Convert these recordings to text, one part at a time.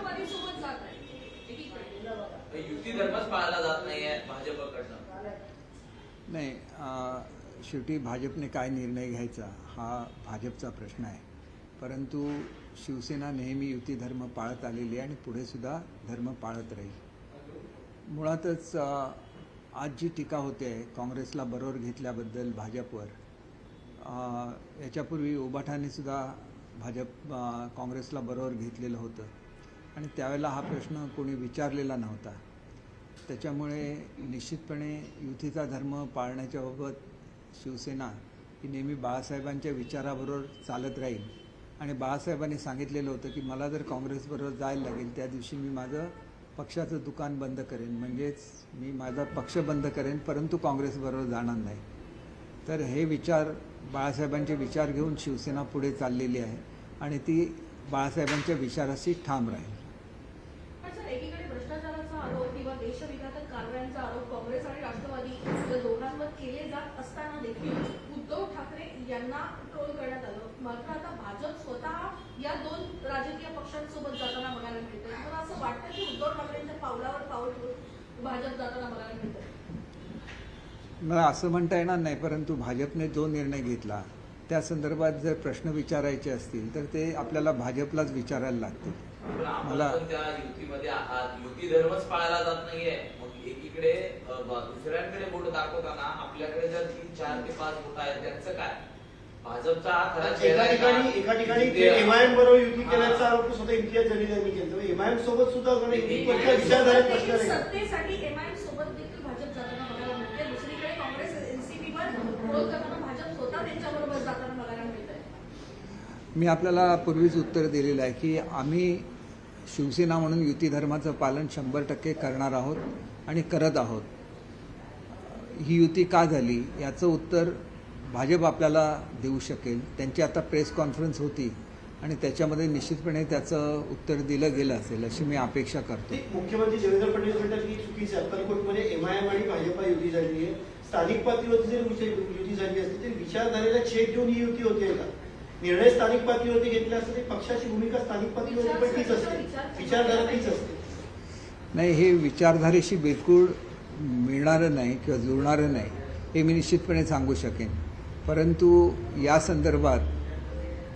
राष्ट्रवादी सोबत जात आहे एकीकडे युती धर्मच पाळला जात नाहीये भाजपकडनं. नाही, शेवटी भाजपने काय निर्णय घ्यायचा हा भाजपचा प्रश्न आहे. परंतु शिवसेना नेहमी युती धर्म पाळत आलेली आहे आणि पुढे सुद्धा धर्म पाळत राहील. मुळातच आज जी टीका होते काँग्रेसला बरोबर घेतल्याबद्दल भाजपवर, याच्यापूर्वी उबाठाने सुद्धा काँग्रेसला बरोबर घेतलेलं होतं आणि त्यावेळेला हा प्रश्न कोणी विचारलेला नव्हता. त्याच्यामुळे निश्चितपणे युतीचा धर्म पाळण्याच्या बाबत शिवसेना ही नेहमी बाळासाहेबांच्या विचाराबरोबर चालत राहील आणि बाळासाहेबांनी सांगितलेलं होतं की मला जर काँग्रेसबरोबर जायला लागेल त्या दिवशी मी माझं पक्षाचं दुकान बंद करेन, म्हणजेच मी माझा पक्ष बंद करेन परंतु काँग्रेसबरोबर जाणार नाही. तर हे विचार बाळासाहेबांचे विचार घेऊन शिवसेना पुढे चाललेली आहे आणि ती बाळासाहेबांच्या विचाराशी ठाम राहील. एकीकडे भ्रष्टाचाराचा आरोप किंवा देशविघातक कारवायांचा आरोप काँग्रेस आणि राष्ट्रवादी या दोघांवर केले जात असताना देखील उद्धव ठाकरे यांना ट्रोल करण्यात आलं. मात्र आता भाजप स्वतः या दोन राजकीय पक्षांसोबत जाताना बघायला मिळते. मला असं वाटतं की उद्धव ठाकरेंच्या पावलावर पाऊल ठेवून भाजप जाताना बघायला मिळतं. मला असं म्हणता येणार नाही, परंतु भाजपने जो निर्णय घेतला त्या संदर्भात जर प्रश्न विचारायचे असतील तर ते आपल्याला भाजपलाच विचारायला लागतील. मला त्या युतीमध्ये आहात, युती धर्मच पाळला जात नाहीये. मग एकीकडे दुसऱ्यांकडे बोट दाखवताना आपल्याकडे जर 3, 4 ते 5 बोट आहेत त्यांचं काय? भाजपचा हा खरा चेहरा एका ठिकाणी एमआयएम बरोबर युती केल्याचा आरोप स्वतः इम्तियाज जलील यांनी केला. एमआयएम सोबत सुद्धा विचारधारेत प्रश्न आहे. सत्तेसाठी एमआयएम सोबत देखील भाजप जाताना बघायला मिळते. दुसरीकडे काँग्रेस एनसीपीवर विरोध करताना भाजप स्वतः त्यांच्याबरोबर जाताना बघायला मिळतंय. मी आपल्याला पूर्वीच उत्तर दिलेलं आहे की आम्ही शिवसेना म्हणून युती धर्माचं पालन 100% करणार आहोत आणि करत आहोत. ही युती का झाली याचं उत्तर भाजप आपल्याला देऊ शकेल. त्यांची आता प्रेस कॉन्फरन्स होती आणि त्याच्यामध्ये निश्चितपणे त्याचं उत्तर दिलं गेलं असेल अशी मी अपेक्षा करतो. मुख्यमंत्री देवेंद्र फडणवीस म्हणतात की चुकीची अक्कलकोटमध्ये एमआयएम आणि भाजपा युती झाली आहे. स्थानिक पातळीवरती जर युती झाली असती तर विचारधारेला छेद देऊन ही युती होते का? निर्णय स्थानिक पातळीवरती घेतला असता तरी पक्षाची भूमिका स्थानिक पातळीवरती पण तीच असते, विचारधारा तीच असते. नाही, हे विचारधारेशी बिलकुल मिळणारं नाही किंवा जुळणारं नाही हे मी निश्चितपणे सांगू शकेन. परंतु या संदर्भात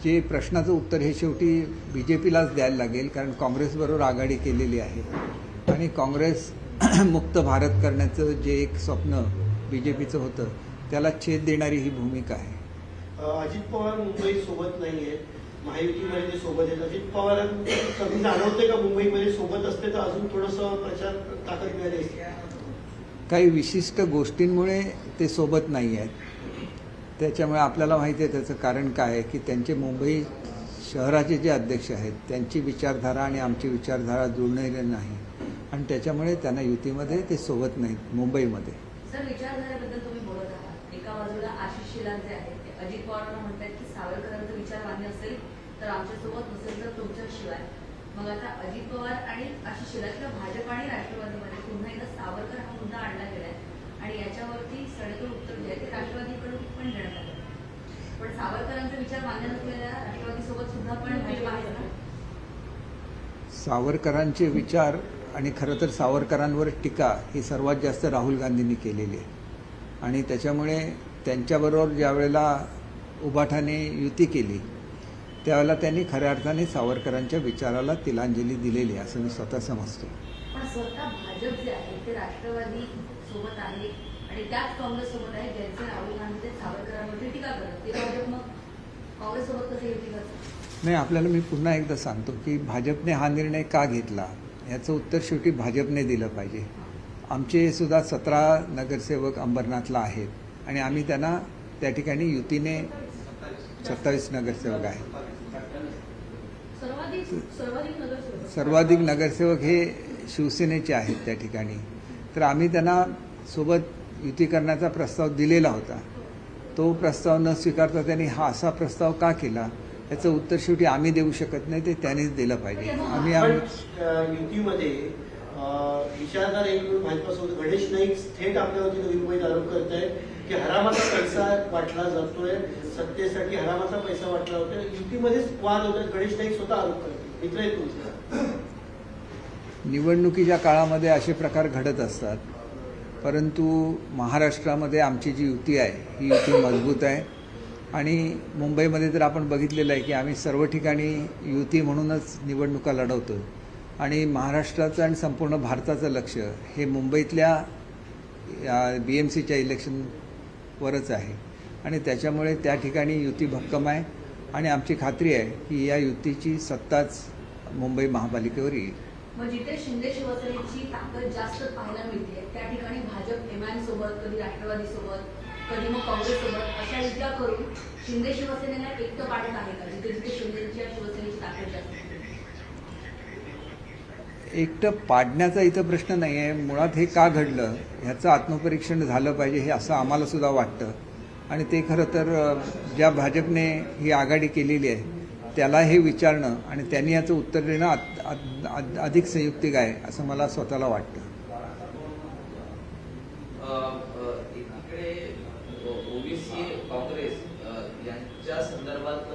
जे प्रश्नाचं उत्तर हे शेवटी BJPलाच द्यायला लागेल, कारण काँग्रेसबरोबर आघाडी केलेली आहे आणि काँग्रेस मुक्त भारत करण्याचं जे एक स्वप्न BJPचं होतं त्याला छेद देणारी ही भूमिका आहे. अजित पवार मुंबईत सोबत नाहीये, महायुतीमध्ये ते सोबत आहेत. अजित पवार कधी जाणवते का मुंबईमध्ये सोबत असते तर अजून थोडंसं प्रचार ताकद मिळाली असते? काही विशिष्ट गोष्टींमुळे ते सोबत नाही आहेत. त्याच्यामुळे आपल्याला माहिती आहे त्याचं कारण काय आहे की त्यांचे मुंबई शहराचे जे अध्यक्ष आहेत त्यांची विचारधारा आणि आमची विचारधारा जुळणारी नाही आणि त्याच्यामुळे त्यांना युतीमध्ये ते सोबत नाहीत मुंबईमध्ये. सर, विचारधारेबद्दल तुम्ही बोलत आहात. एका बाजूला आशिष शेलार जे आहेत ते अजित पवारांना म्हणतात की सावरकरांचा विचार मान्य असेल तर आमच्यासोबत नसेल तर तुमच्याशिवाय. मग आता अजित पवार आणि आशिष शेलार किंवा भाजप आणि राष्ट्रवादीमध्ये पुन्हा एकदा सावरकर हा मुद्दा आणला गेलाय आणि याच्यावरती सडेतोड उत्तर जे आहे ते राष्ट्रवादीकडून पण देण्यात आलं. पण सावरकरांचा विचार मान्य नसलेल्या राष्ट्रवादीसोबत सुद्धा पण भाजप आहे ना? सावरकरांचे विचार आणि खरं तर सावरकरांवर टीका ही सर्वात जास्त राहुल गांधींनी केलेली आहे आणि त्याच्यामुळे त्यांच्याबरोबर ज्या वेळेला उबाठाने युती केली त्यावेळेला त्यांनी खऱ्या अर्थाने सावरकरांच्या विचाराला तिलांजली दिलेली आहे असं मी स्वतः समजतो. पण स्वतः भाजप जे आहे ते राष्ट्रवादी सोबत आहे आणि त्याच काँग्रेस सोबत आहे ज्यांचे राहुल गांधी ते सावरकरांवरती टीका करतात. ते भाजप मग काँग्रेस सोबत कसं युती करतात? नाही, आपल्याला मी पुन्हा एकदा सांगतो की भाजपने हा निर्णय का घेतला याचं उत्तर शेवटी भाजपने दिलं पाहिजे. आमचे सुद्धा 17 नगरसेवक अंबरनाथला आहेत आणि आम्ही त्यांना त्या ठिकाणी युतीने 27 नगरसेवक आहेत. सर्वाधिक नगरसेवक हे शिवसेनेचे आहेत त्या ठिकाणी. तर आम्ही त्यांना सोबत युती करण्याचा प्रस्ताव दिलेला होता. तो प्रस्ताव न स्वीकारता त्यांनी हा असा प्रस्ताव का केला याचं उत्तर शेवटी आम्ही देऊ शकत नाही, ते त्यांनीच दिलं पाहिजे. आम्ही युतीमध्ये विचारधारा एक भाजपासोबत गणेश नाईक थेट आपल्यावरती नवी मुंबईत आरोप करत आहेत की हरामाचा पैसा वाटला जातोय, सत्तेसाठी हरामाचा पैसा वाटला जातोय, युतीमध्येच वाद होतोय. गणेश नाईक स्वतः आरोप करतात. मित्र आहेत तुमचे? सर, विचारधारेबद्दल तुम्ही बोलत आहात. एका बाजूला आशिष शेलार जे आहेत ते अजित पवारांना म्हणतात की सावरकरांचा विचार मान्य असेल तर आमच्यासोबत नसेल तर तुमच्याशिवाय. मग आता अजित पवार आणि आशिष शेलार किंवा भाजप आणि राष्ट्रवादीकडून पण देण्यात आलं आणि याच्यावरती सडेतोड उत्तर जे आहे ते राष्ट्रवादीकडून पण देण्यात आलं. पण सावरकरांचा विचार मान्य नसलेल्या राष्ट्रवादीसोबत सुद्धा पण भाजप आहे ना? निवडणुकीच्या काळामध्ये असे प्रकार घडत असतात, परंतु महाराष्ट्रामध्ये आमची जी युती आहे ही युती मजबूत आहे. आणि मुंबईमध्ये तर आपण बघितलेलं आहे की आम्ही सर्व ठिकाणी युती म्हणूनच निवडणुका लढवतो. आणि महाराष्ट्राचं आणि संपूर्ण भारताचं लक्ष हे मुंबईतल्या BMCच्या इलेक्शनवरच आहे. आणि त्याच्यामुळे त्या ठिकाणी युती भक्कम आहे आणि आमची खात्री आहे की या युतीची सत्ताच मुंबई महापालिकेवर येईल. मग जिथे शिंदे शिवसेनेची ताकद जास्त पाहायला मिळते त्या ठिकाणी भाजप MIM सोबत, कधी राष्ट्रवादी सोबत, कधी मग काँग्रेस सोबत अशा युत्या करून शिंदे शिवसेनेला एकटं पाडत आहे का, जिथे जिथे शिंदेच्या शिवसेनेची ताकद जास्त आहे? एकटं पाडण्याचा इथं प्रश्न नाही आहे. मुळात हे का घडलं ह्याचं आत्मपरीक्षण झालं पाहिजे हे असं आम्हाला सुद्धा वाटतं. आणि ते खरं तर ज्या भाजपने ही आघाडी केलेली आहे त्याला हे विचारणं आणि त्यांनी याचं उत्तर देणं अधिक संयुक्तिक आहे असं मला स्वतःला वाटतं. एकीकडे ओबीसी काँग्रेस यांच्या संदर्भात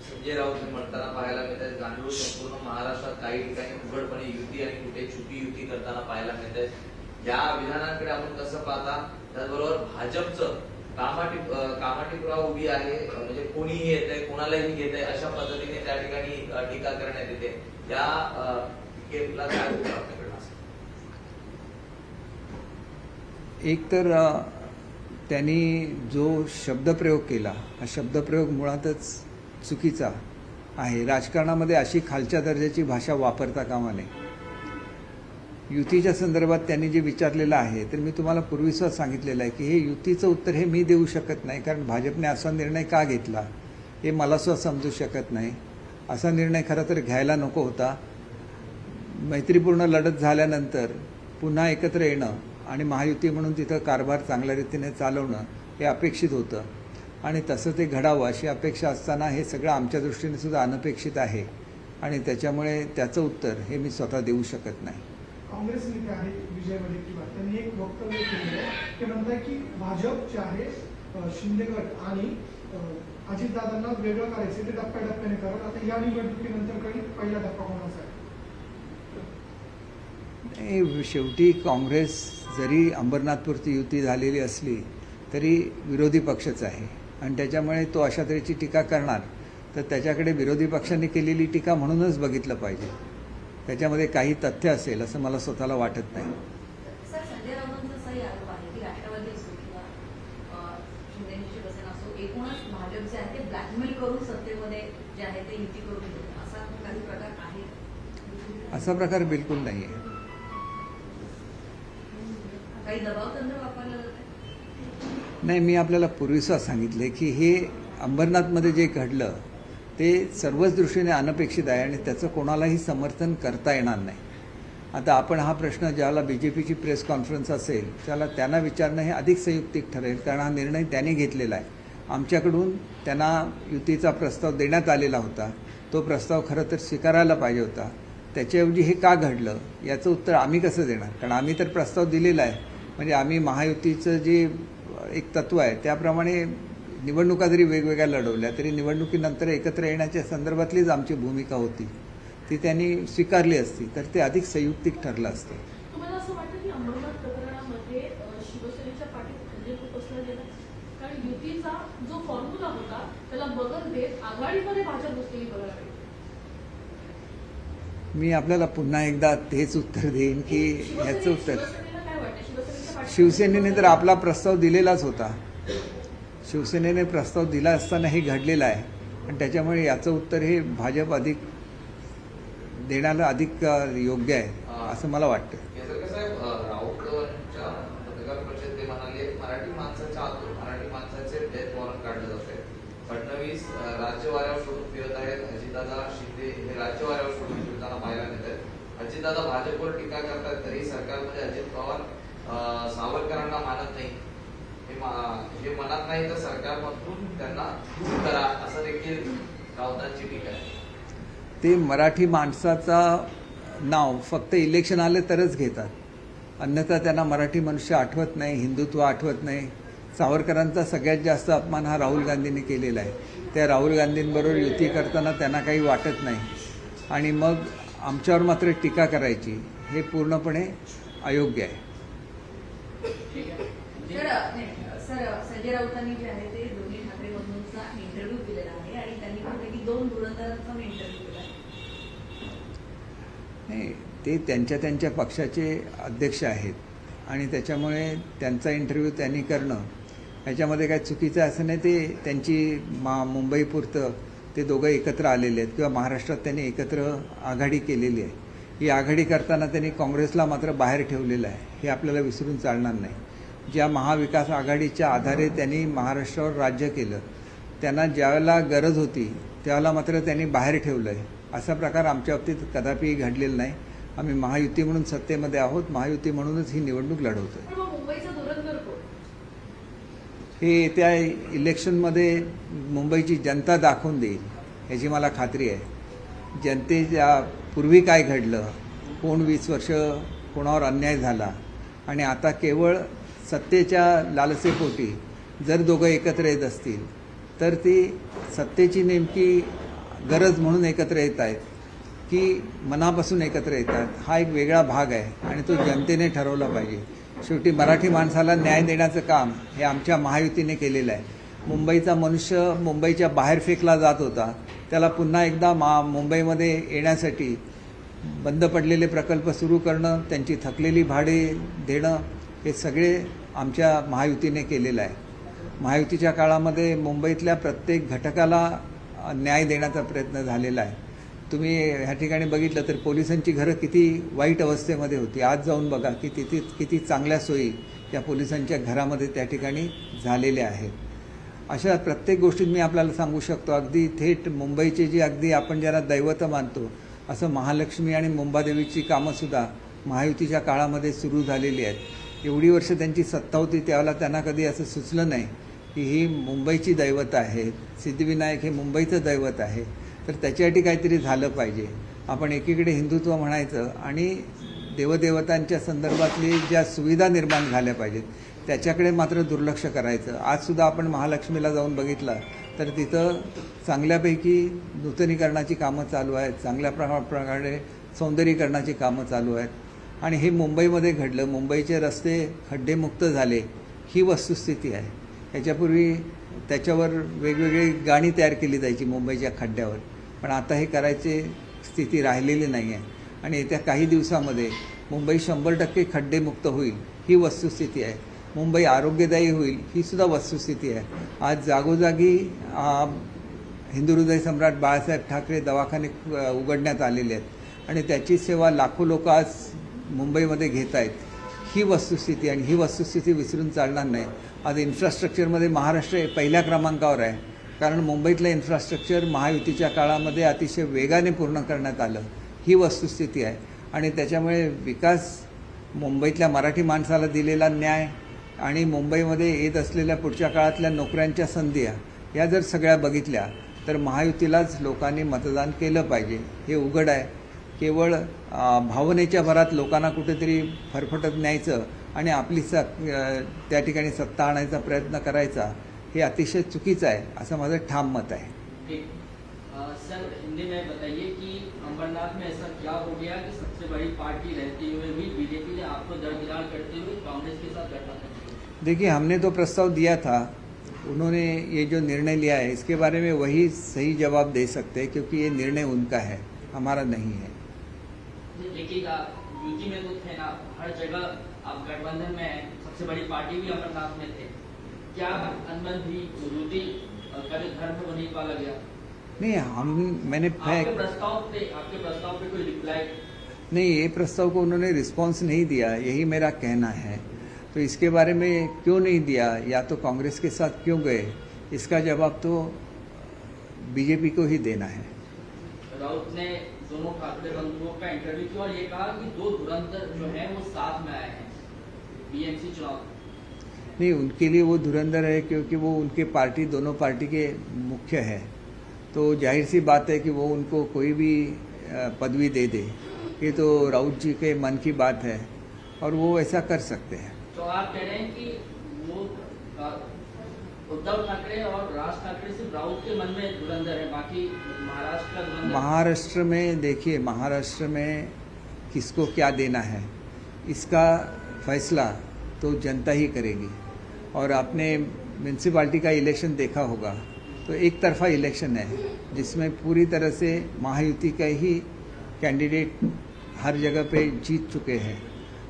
संजय राऊत म्हणताना पाहायला मिळत आहेत. गांडूळ संपूर्ण महाराष्ट्रात काही ठिकाणी उघडपणे युती आणि कुठे छुपी युती करताना पाहायला मिळत आहेत. या विधानांकडे आपण कसं पाहता? त्याचबरोबर भाजपचं कामाटीपुरा उभी आहे, म्हणजे कोणीही येत आहे, कोणालाही घेत आहे अशा पद्धतीने त्या ठिकाणी टीका करण्यात येते. या टीकेला काय होतं आपल्याकडे? एक तर त्यांनी जो शब्दप्रयोग केला हा शब्दप्रयोग मुळातच चुकीचा आहे. राजकारणामध्ये अशी खालच्या दर्जाची भाषा वापरता कामा नये. युतीच्या संदर्भात त्यांनी जे विचारलेलं आहे तर मी तुम्हाला पूर्वीसुद्धा सांगितलेलं आहे की हे युतीचं उत्तर हे मी देऊ शकत नाही, कारण भाजपने असा निर्णय का घेतला हे मला सुद्धा समजू शकत नाही. असा निर्णय खरं तर घ्यायला नको होता. मैत्रीपूर्ण लढत झाल्यानंतर पुन्हा एकत्र येणं आणि महायुती म्हणून तिथं कारभार चांगल्या रीतीने चालवणं हे अपेक्षित होतं आणि तसं ते घडावं अशी अपेक्षा असताना हे सगळं आमच्या दृष्टीने सुद्धा अनपेक्षित आहे आणि त्याच्यामुळे त्याचं उत्तर हे मी स्वतः देऊ शकत नाही. काँग्रेस नेते आहेत विजय वडेट्टीवार, त्यांनी एक वक्तव्य केलेलं आहे. ते म्हणतात की भाजप जे आहे शिंदे गट आणि अजितदादांना वेगळं करायचं ते टप्प्याटप्प्याने करत. आता या निवडणुकीनंतर काही पहिला टप्पा कोणाचा आहे? शेवटी काँग्रेस जरी अंबरनाथपुरती युती झालेली असली तरी विरोधी पक्षच आहे आणि त्याच्यामुळे तो अशा तऱ्हेची टीका करणार तर त्याच्याकडे विरोधी पक्षांनी केलेली टीका म्हणूनच बघितलं पाहिजे. त्याच्यामध्ये काही तथ्य असेल असं मला स्वतःला वाटत नाही. सर, संजय राऊतांचा असाही आरोप आहे की राष्ट्रवादी असो किंवा शिंदेची शिवसेना असो, एकूणच भाजप जे आहे ते ब्लॅकमेल करून सत्तेमध्ये जे आहे ते युती करून घेतात, असा काही प्रकार आहे? असा प्रकार बिलकुल नाही आहे. काही दबाव तंत्र वापरलं जात आहे? नाही, मी आपल्याला पूर्वीसुद्धा सांगितले की हे अंबरनाथमध्ये जे घडलं ते सर्वच दृष्टीने अनपेक्षित आहे आणि त्याचं कोणालाही समर्थन करता येणार नाही. आता आपण हा प्रश्न ज्याला BJPची प्रेस कॉन्फरन्स असेल त्याला त्यांना विचारणं हे अधिक संयुक्तिक ठरेल, कारण हा निर्णय त्यांनी घेतलेला आहे. आमच्याकडून त्यांना युतीचा प्रस्ताव देण्यात आलेला होता. तो प्रस्ताव खरं तर स्वीकारायला पाहिजे होता. त्याच्याऐवजी हे का घडलं याचं उत्तर आम्ही कसं देणार? कारण आम्ही तर प्रस्ताव दिलेला आहे. म्हणजे आम्ही महायुतीचं जे एक तत्व आहे त्याप्रमाणे निवडणुका जरी वेगवेगळ्या लढवल्या तरी निवडणुकीनंतर एकत्र येण्याच्या संदर्भातलीच आमची भूमिका होती, ती त्यांनी स्वीकारली असती तर ते अधिक संयुक्तिक ठरलं असतं. तुम्हाला असं वाटतं की अंबरनाथ प्रकरणामध्ये शिवसेनेच्या पाठीत खंजीर खूप असलं गेलं? कारण युतीचा जो फॉर्म्युला होता त्याला बदल देत आघाडीमध्ये भाजप बसलेली बघायला मिळते. मी आपल्याला पुन्हा एकदा तेच उत्तर देईन की ह्याचं उत्तर शिवसेनेला काय वाटतं? शिवसेनेच्या पाठीत शिवसेनेने तर आपला प्रस्ताव दिलेलाच होता. शिवसेनेने प्रस्ताव दिला असताना हे घडलेलं आहे आणि त्याच्यामुळे याचं उत्तर हे भाजप अधिक देण्याला अधिक योग्य आहे असं मला वाटतं. साहेब, राऊतांच्या पत्रकार परिषदेत ते म्हणाले मराठी माणसाच्या आतून मराठी माणसाचे डेथ वॉरंट काढलं जाते. फडणवीस राज्यवाऱ्यावर सोडून फिरत आहेत. अजितदादा शिंदे हे राज्यवाऱ्यावर सोडून फिरताना पाहायला मिळत आहेत. अजितदादा भाजपवर टीका करतात तरी सरकारमध्ये अजित पवार सावरकरांना मानत नाही. हे म्हणत नाही तर सरकारमधून त्यांना दूर करा असं देखील राऊतांची टीका आहे. ते मराठी माणसाचा नाव फक्त इलेक्शन आले तरच घेतात, अन्यथा त्यांना मराठी मनुष्य आठवत नाही, हिंदुत्व आठवत नाही. सावरकरांचा सगळ्यात जास्त अपमान हा राहुल गांधींनी केलेला आहे. त्या राहुल गांधींबरोबर युती करताना त्यांना काही वाटत नाही आणि मग आमच्यावर मात्र टीका करायची हे पूर्णपणे अयोग्य आहे. सर संजय राऊतांनी जे आहे ते दोन्ही ठाकरे बंधूंचा इंटरव्ह्यू केलेला आहे आणि त्यांनी म्हटलं की 2 धुरंधरांचा मी इंटरव्ह्यू केला आहे. नाही, ते त्यांच्या पक्षाचे अध्यक्ष आहेत आणि त्याच्यामुळे त्यांचा इंटरव्ह्यू त्यांनी करणं ह्याच्यामध्ये काय चुकीचं असं नाही. ते त्यांची मुंबईपुरतं ते दोघं एकत्र आलेले आहेत किंवा महाराष्ट्रात त्यांनी एकत्र आघाडी केलेली आहे. ही आघाडी करताना त्यांनी काँग्रेसला मात्र बाहेर ठेवलेलं आहे, हे आपल्याला विसरून चालणार नाही. ज्या महाविकास आघाडीच्या आधारे त्यांनी महाराष्ट्रावर राज्य केलं, त्यांना ज्यावेळेला गरज होती त्यावेळेला मात्र त्यांनी बाहेर ठेवलं आहे. असा प्रकार आमच्या बाबतीत कदापि घडलेला नाही. आम्ही महायुती म्हणून सत्तेमध्ये आहोत, महायुती म्हणूनच ही निवडणूक लढवतो. पण मग मुंबईचा धुरंधर कोण? हे त्या इलेक्शनमध्ये मुंबईची जनता दाखवून देईल याची मला खात्री आहे. जनतेच्या पूर्वी काय घडलं, कोण 20 वर्ष कोणावर अन्याय झाला आणि आता केवळ सत्तेच्या लालसेपोटी जर दोघं एकत्र येत असतील तर ती सत्तेची नेमकी गरज म्हणून एकत्र येत आहेत की मनापासून एकत्र येतात, हा एक वेगळा भाग आहे आणि तो जनतेने ठरवला पाहिजे. शेवटी मराठी माणसाला न्याय देण्याचं काम हे आमच्या महायुतीने केलेलं आहे. मुंबईचा मनुष्य मुंबईच्या बाहेर फेकला जात होता, त्याला पुन्हा एकदा मुंबईमध्ये येण्यासाठी बंद पडलेले प्रकल्प सुरू करणं, त्यांची थकलेली भाडे देणं, हे सगळे आमच्या महायुतीने केलेलं आहे. महायुतीच्या काळामध्ये मुंबईतल्या प्रत्येक घटकाला न्याय देण्याचा प्रयत्न झालेला आहे. तुम्ही ह्या ठिकाणी बघितलं तर पोलिसांची घरं किती वाईट अवस्थेमध्ये होती. आज जाऊन बघा की तिथे किती चांगल्या सोयी या पोलिसांच्या घरामध्ये त्या ठिकाणी झालेल्या आहेत. अशा प्रत्येक गोष्टीत मी आपल्याला सांगू शकतो, अगदी थेट मुंबईची जी अगदी आपण ज्याला दैवत मानतो असं महालक्ष्मी आणि मुंबादेवीची कामंसुद्धा महायुतीच्या काळामध्ये सुरू झालेली आहेत. एवढी वर्ष त्यांची सत्ता होती त्यावेळेला त्यांना कधी असं सुचलं नाही की ही मुंबईची दैवत आहेत, सिद्धिविनायक हे मुंबईचं दैवत आहे, तर त्याच्यासाठी काहीतरी झालं पाहिजे. आपण एकीकडे हिंदुत्व म्हणायचं आणि देवदेवतांच्या संदर्भातली ज्या सुविधा निर्माण झाल्या पाहिजेत त्याच्याकडे मात्र दुर्लक्ष करायचं. आजसुद्धा आपण महालक्ष्मीला जाऊन बघितलं तर तिथं चांगल्यापैकी नूतनीकरणाची कामं चालू आहेत, चांगल्या प्रकारे सौंदर्यीकरणाची कामं चालू आहेत आणि हे मुंबईमध्ये घडलं. मुंबईचे रस्ते खड्डेमुक्त झाले, ही वस्तुस्थिती आहे. याच्यापूर्वी त्याच्यावर वेगवेगळी गाणी तयार केली जायची मुंबईच्या खड्ड्यावर, पण आता हे करायची स्थिती राहिलेली नाही आहे आणि येत्या काही दिवसामध्ये मुंबई 100% खड्डेमुक्त होईल, ही वस्तुस्थिती आहे. मुंबई आरोग्यदायी होईल, ही सुद्धा वस्तुस्थिती आहे. आज जागोजागी हिंदू हृदय सम्राट बाळासाहेब ठाकरे दवाखाने उघडण्यात आलेले आहेत आणि त्याची सेवा लाखो लोक आज मुंबईमध्ये घेत आहेत, ही वस्तुस्थिती आणि ही वस्तुस्थिती विसरून चालणार नाही. आज इन्फ्रास्ट्रक्चरमध्ये महाराष्ट्र पहिल्या क्रमांकावर आहे, कारण मुंबईतलं इन्फ्रास्ट्रक्चर महायुतीच्या काळामध्ये अतिशय वेगाने पूर्ण करण्यात आलं, ही वस्तुस्थिती आहे. आणि त्याच्यामुळे विकास, मुंबईतल्या मराठी माणसाला दिलेला न्याय आणि मुंबईमध्ये येत असलेल्या पुढच्या काळातल्या नोकऱ्यांच्या संधी या जर सगळ्या बघितल्या तर महायुतीलाच लोकांनी मतदान केलं पाहिजे, हे उघड आहे. केवळ भावनेच्या भरात लोकांना कुठेतरी फरफटत न्यायचं आणि आपली त्या ठिकाणी सत्ता आणायचा प्रयत्न करायचा, हे अतिशय चुकीचं आहे असं माझं ठाम मत आहे. सर, हिंदी में बताइए कि अमरनाथ में ऐसा क्या हो गया कि सबसे बड़ी पार्टी रहते हुए भी बीजेपी ने आपको दरकिनार करते हुए कांग्रेस के साथ गठबंधन? देखिए, हमने तो प्रस्ताव दिया था, उन्होंने ये जो निर्णय लिया है इसके बारे में वही सही जवाब दे सकते हैं, क्योंकि ये निर्णय उनका है, हमारा नहीं है. लेकिन यूपी में तो थे ना, हर जगह आप गठबंधन में हैं, सबसे बड़ी पार्टी भी अमरनाथ में थे, क्या अनबन भी यूपी कभी घर में वो नहीं पाला गया? नहीं, मैंने आपके प्रस्ताव पे कोई रिप्लाई नहीं, ये प्रस्ताव को उन्होंने रिस्पांस नहीं दिया, यही मेरा कहना है. तो इसके बारे में क्यों नहीं दिया या तो कांग्रेस के साथ क्यों गए, इसका जवाब तो बीजेपी को ही देना है. राउत ने दोनों ठाकरे बंधुओं का इंटरव्यू किया और ये कहा कि 2 धुरंधर जो है वो साथ में आए हैं बीएमसी चुनाव. नहीं, उनके लिए वो धुरंधर है क्योंकि वो उनके पार्टी, दोनों पार्टी के मुख्य है, तो जाहिर सी बात है कि वो उनको कोई भी पदवी दे दे. ये तो राउत जी के मन की बात है और वो ऐसा कर सकते हैं. तो आप कह रहे हैं कि वो उद्धव ठाकरे और राज ठाकरे सिर्फ राउत के मन में धुरंधर है, बाकी महाराष्ट्र का धुरंधर? महाराष्ट्र में देखिए, महाराष्ट्र में किसको क्या देना है, इसका फैसला तो जनता ही करेगी। और आपने म्यूनसिपाल्टी का इलेक्शन देखा होगा तो एक तरफा इलेक्शन है, जिसमें पूरी तरह से महायुति का ही कैंडिडेट हर जगह पे जीत चुके हैं।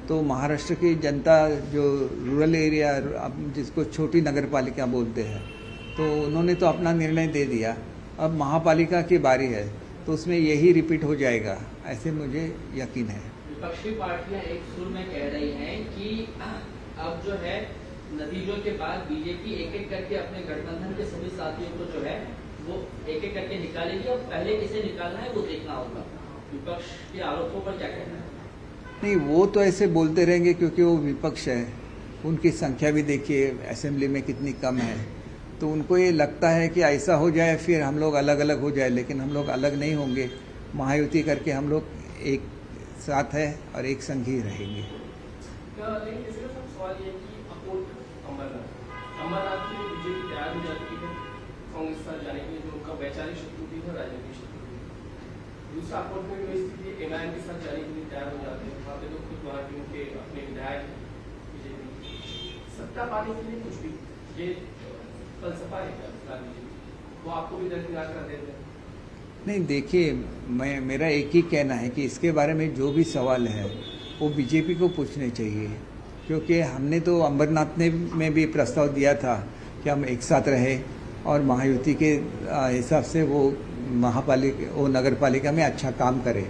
तो महाराष्ट्र की जनता जो रूरल एरिया, अब जिसको छोटी नगर पालिका बोलते हैं, तो उन्होंने तो अपना निर्णय दे दिया। अब महापालिका की बारी है, तो उसमें यही रिपीट हो जाएगा, ऐसे मुझे यकीन है। विपक्षी पार्टियां एक सुर में कह रही हैं कि अब जो है नतीजों के बाद बीजेपी एक एक करके अपने गठबंधन के सभी साथियों को जो है वो एक एक करके निकालेगी और पहले किसे निकालना है वो देखना होगा। विपक्ष के आरोपों पर क्या कहना है? नहीं, वो तो ऐसे बोलते रहेंगे क्योंकि वो विपक्ष है। उनकी संख्या भी देखिए असेंबली में कितनी कम है, तो उनको ये लगता है कि ऐसा हो जाए फिर हम लोग अलग अलग हो जाए, लेकिन हम लोग अलग नहीं होंगे। महायुति करके हम लोग एक साथ है और एक संग ही रहेंगे। लेकिन इसका सब सवाल ये है कि अपोट अमरनाथ की बीजेपी तैयार हो जाती है कांग्रेस साथ जाने के लिए, जो उनका वैचारिक शत्रु भी है, राजनीतिक शत्रु भी। दूसरा अपोट में जो स्थिति एमआईएम के साथ जाने के लिए तैयार हो जाते हैं, वहाँ पे तो खुद वहाँ के उनके अपने विधायक बीजेपी सत्ता पाने के लिए कुछ भी ये फलसफा है क्या बीजेपी, वो आपको भी दरकिनार कर देते हैं? नहीं, देखिए, मेरा एक ही कहना है कि इसके बारे में जो भी सवाल है वो बीजेपी को पूछने चाहिए, क्योंकि हमने तो अमरनाथ में भी प्रस्ताव दिया था कि हम एक साथ रहे और महायुति के हिसाब से वो नगर पालिका में अच्छा काम करे,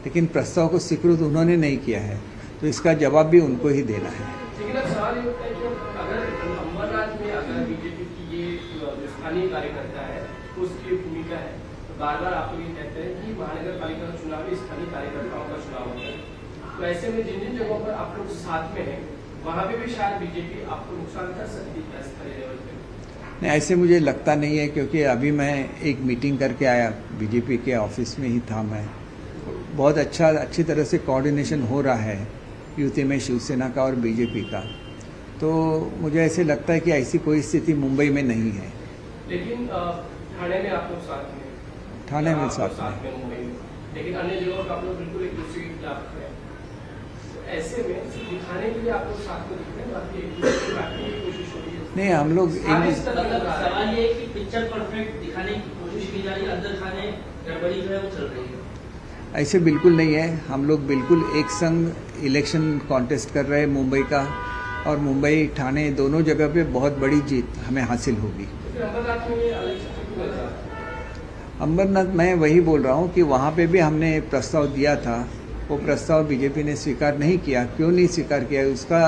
लेकिन प्रस्ताव को स्वीकृत उन्होंने नहीं किया है, तो इसका जवाब भी उनको ही देना है। लेकिन अब सवाल ये होता है कि अगर अमरनाथ में अगर बीजेपी की ये जो स्थानीय कार्यकर्ता है उसकी भूमिका है, तो बार बार आप लोग ये कहते हैं कि महानगर पालिका का चुनाव भी स्थानीय कार्यकर्ताओं का चुनाव होता है, तो ऐसे में जिन जिन जगहों पर आप लोग साथ में हैं वहाँ पे भी शायद बीजेपी आपको नुकसान कर सकती है स्थानीय लेवल पे? नहीं, ऐसे मुझे लगता नहीं है, क्योंकि अभी मैं एक मीटिंग करके आया, बीजेपी के ऑफिस में ही था मैं। बहुत अच्छी तरह से कोऑर्डिनेशन हो रहा है यूटी में शिवसेना का और बीजेपी का, तो मुझे ऐसे लगता है कि ऐसी कोई स्थिति मुंबई में नहीं है। लेकिन ठाणे में आप लोग साथ में, ठाणे में साथ में मुंबई में, लेकिन अन्य जगहों पर आप लोग बिल्कुल एक दूसरे के खिलाफ खड़े हैं। तो ऐसे में दिखाने के लिए आप लोग साथ में दिखते हैं, बाकी एक दूसरे को काटने की कोशिश हो रही है। नहीं, हम लोग मतलब सवाल ये है कि पिक्चर परफेक्ट दिखाने की कोशिश की जा रही है, अंदर खाने गड़बड़ी जो है वो चल रही है। ऐसे बिल्कुल नहीं है, हम लोग बिल्कुल एक संग इलेक्शन कॉन्टेस्ट कर रहे हैं मुंबई का, और मुंबई ठाणे दोनों जगह पे बहुत बड़ी जीत हमें हासिल होगी। अमरनाथ में ये अलग स्थिति क्यों है? अमरनाथ, मैं वही बोल रहा हूँ कि वहाँ पे भी हमने प्रस्ताव दिया था, वो प्रस्ताव बीजेपी ने स्वीकार नहीं किया। क्यों नहीं स्वीकार किया, उसका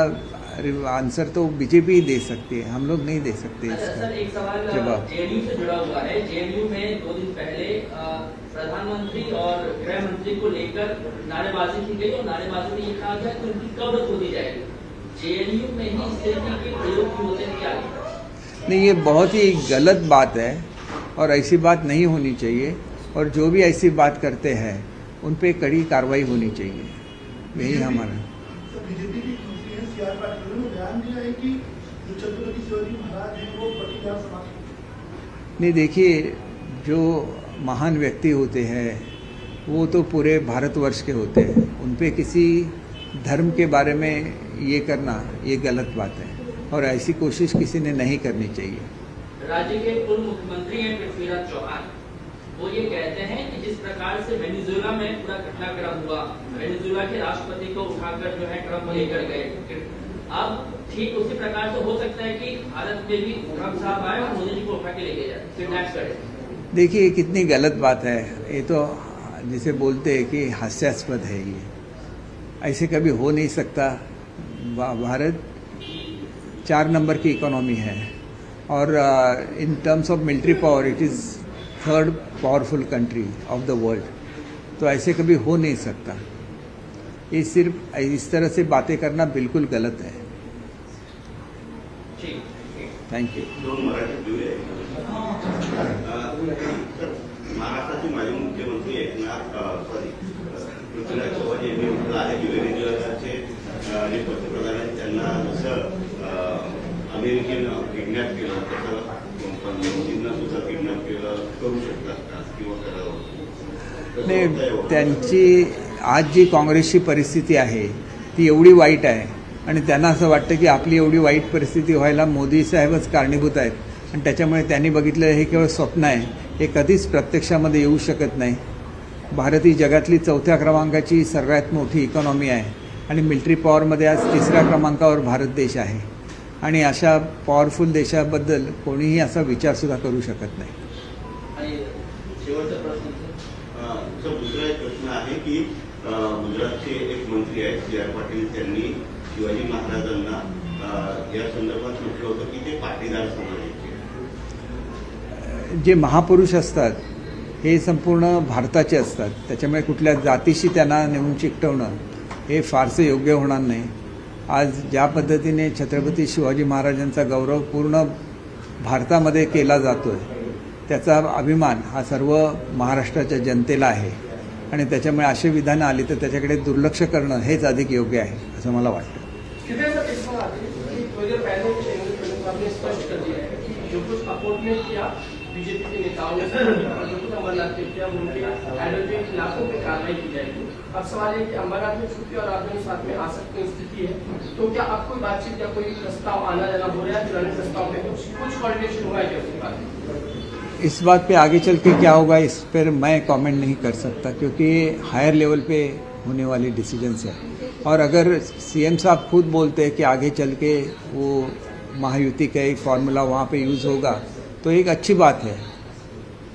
आंसर तो बीजेपी ही दे सकती है, हम लोग नहीं दे सकते अच्छा इसका सर, एक सवाल जवाब। जेडीयू से जुड़ा हुआ है। जेडीयू में 2 दिन पहले प्रधानमंत्री और गृह मंत्री को लेकर नारेबाजी की गई और नारेबाजी में ये कहा गया कि उनकी कब्र खोदी जाएगी। जेडीयू में ही इस तरीके के प्रयोग भी होते हैं क्या? नहीं, ये बहुत ही गलत बात है और ऐसी बात नहीं होनी चाहिए, और जो भी ऐसी बात करते हैं उन पे कड़ी कार्रवाई होनी चाहिए, यही हमारा। बीजेपी की दूसरी है सीआर पाटिल ने बयान दिया है कि जो छत्रपति शिवाजी महाराज हैं वो पटीदार समाज के। नहीं, देखिए, जो महान व्यक्ति होते हैं वो तो पूरे भारतवर्ष के होते हैं, उन पे किसी धर्म के बारे में ये करना ये गलत बात है, और ऐसी कोशिश किसी ने नहीं करनी चाहिए। राज्य के पूर्व मुख्यमंत्री हैं पृथ्वीराज चौहान, वो ये कहते हैं कि जिस प्रकार से वेनेजुएला में पूरा घटनाक्रम हुआ, वेनेजुएला के राष्ट्रपति को उठाकर जो है ट्रम्प लेकर गए, अब ठीक उसी प्रकार से हो सकता है कि भारत में भी ट्रम्प साहब आए और मोदी जी को उठा के लेके जाए, किडनैप करें। देखिए, कितनी गलत बात है ये, तो जिसे बोलते हैं कि हास्यास्पद है ये, ऐसे कभी हो नहीं सकता। भारत 4 नंबर की इकोनॉमी है, और in terms of military power it is 3rd powerful country of the world, तो ऐसे कभी हो नहीं सकता। ये सिर्फ इस तरह से बातें करना बिल्कुल गलत है। Thank you. महाराष्ट्राचे माजी मुख्यमंत्री पृथ्वीराज चव्हाण यांनी म्हटलं आहे की वेनेझुएलाचे जे पंतप्रधान आहेत त्यांना जसं अमेरिकेनं किडनॅप केलं तसं मोदींना सुद्धा किडनॅप केलं करू शकतात का किंवा करावं? नाही, त्यांची आज जी काँग्रेसची परिस्थिती आहे ती एवढी वाईट आहे आणि त्यांना असं वाटतं की आपली एवढी वाईट परिस्थिती व्हायला मोदी साहेबच कारणीभूत आहेत आणि त्याच्यामुळे त्यांनी बघितलं हे केवळ स्वप्न आहे, हे कधीच प्रत्यक्षामध्ये येऊ शकत नाही. भारत ही जगातली 4थ्या क्रमांकाची सर्वात मोठी इकॉनॉमी आहे आणि मिलिटरी पॉवरमध्ये आज 3ऱ्या क्रमांकावर भारत देश आहे आणि अशा पॉवरफुल देशाबद्दल कोणीही असा विचारसुद्धा करू शकत नाही. आणि शेवटचा प्रश्न सर, दुसरा एक प्रश्न आहे की गुजरातचे एक मंत्री आहेत C.R. पाटील, त्यांनी शिवाजी महाराजांना या संदर्भात म्हटलं होतं की ते पाटीदार समाजाचे. जे महापुरुष असतात हे संपूर्ण भारताचे असतात, त्याच्यामुळे कुठल्या जातीशी त्यांना नेऊन चिकटवणं हे फारसं योग्य होणार नाही. आज ज्या पद्धतीने छत्रपती शिवाजी महाराजांचा गौरव पूर्ण भारतामध्ये केला जातो आहे त्याचा अभिमान हा सर्व महाराष्ट्राच्या जनतेला आहे आणि त्याच्यामुळे असे विधानं आली तर त्याच्याकडे दुर्लक्ष करणं हेच अधिक योग्य आहे असं मला वाटतं. कितने सर इस बार आते हैं कि थोड़ी देर पहले आपने स्पष्ट कर दिया है कि जो कुछ सपोर्ट ने किया बीजेपी के नेताओं ने जो कुछ अमरनाथ ने किया उनके आइडल के खिलाफों पे कार्रवाई की जाएगी. अब सवाल है कि अमरनाथ में छुट्टी और राजधानी साथ में आ सकती है स्थिति है, तो क्या अब कोई बातचीत या कोई प्रस्ताव आना जाना हो रहा है? पुराने प्रस्ताव में कुछ कोऑर्डिनेशन हुआ है क्या उसके बाद? इस बात पे आगे चल के क्या होगा इस पर मैं कमेंट नहीं कर सकता क्योंकि हायर लेवल पे होने वाली डिसीजंस है और अगर CM साहब खुद बोलते हैं कि आगे चल के वो महायुति का एक फार्मूला वहाँ पे यूज़ होगा तो एक अच्छी बात है.